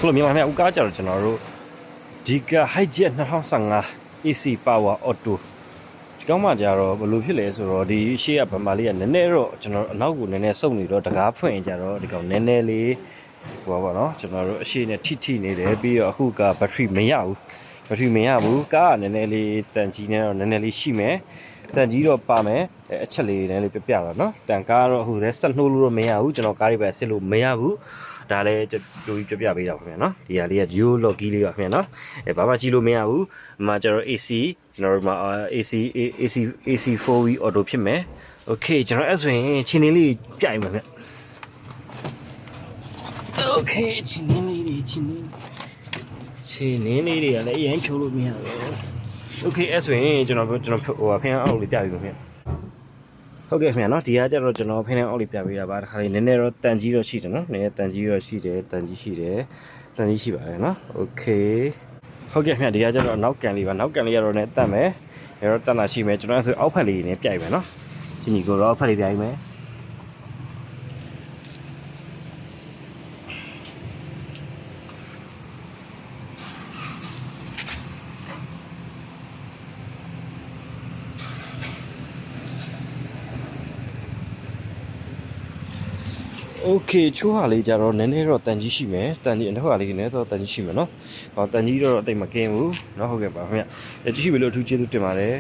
ခုလိုမြန်မာဥကားကြတော့ကျွန်တော်တို့ဒီက Hijet 2015 AC Power Auto ဒီကောင်းမှကြတော့ဘယ်လိုဖြစ်လဲဆိုတော့ဒီရှေ့ကဗမာလေးကနည်းနည်းတော့ကျွန်တော်အနောက်ကိုနည်းနည်းစုပ်နေတော့တကားဖွင့်ကြတော့ဒီကောင်နည်းနည်းလေးဟိုပါနော်ကျွန်တော်တို့အရှိနဲ့ထိနေတယ်ပြီးတော့အခုကဘက်ထရီမရဘူးကားကနည်းနည်းလေးတန်ကြီးနေတော့နည်းနည်းလေးရှိမယ်တန်ကြီးတော့ပါမယ်အချက်လေးနည်းလေးပြပြတော့နော်တန်ကားတော့အခုလည်းဆက်နှိုးလို့တော့မရဘူးကျွန်တော်ကားတွေပဲဆစ်လို့မရဘူးဒါလည်းကြိုပြီးပြပေးတော့ခင်ဗျာနော်ဒီဟာလေးက Dual Lock လေးပါခင်ဗျာနော်ဘာမှကြည့်လို့မရဘူးဒီမှာကျွန်တော် AC ကျွန်တော်တို့မှာ AC 4V auto ဖြစ်မယ် Okay ကျွန်တော်အဲ့ဆိုရင်ခြေနင်းလေးပြိုင်ပါဗျ Okay ခြေနင်းလေးတွေကလည်းအရင်ဖြိုးလို့မရဘူး Okay အဲ့ဆိုရင်ကျွန်တော်ဟိုဖင်အောင်လေးပြပြီးပါခင်ဗျဟုတ်ကဲ့ခင်ဗျာနော်ဒီကကျတော့ကျွန်တော်ဖင်အောင်လေးပြပေးတာပါတခါလေးနည်းနည်းတော့တန်ကြီးတော့ရှိတယ်နော်နည်းနည်းတန်ကြီးတော့ရှိတယ်တန်ကြီးရှိပါတယ်နော် Okay ဟုတ်ကဲ့ခင်ဗျာဒီကကျတော့နောက်ကန်လေးပါနောက်ကန်လေးကတော့လည်းတတ်မယ်ဒါတော့တတ်တာရှိမယ်ကျွန်တော်အဲ့ဆိုအောက်ဖက်လေးနဲ့ပြိုင်မယ်နော်ဒီညီကိုတော့အောက်ဖက်လေးပြိုင်မယ်โอเคချိုးဟာလေးကြတော့နည်းနည်းတော့တန်ကြီးရှိမယ်တန်ကြီးအနောက်ဟာလေးနည်းနည်းတော့တန်ကြီးရှိမယ်နော်ဟောတန်ကြီးတော့အတိတ်မကင်းဘူးเนาะဟုတ်ကဲ့ပါခင်ဗျတရှိပြီလို့အထူးကျေးဇူးတင်ပါတယ်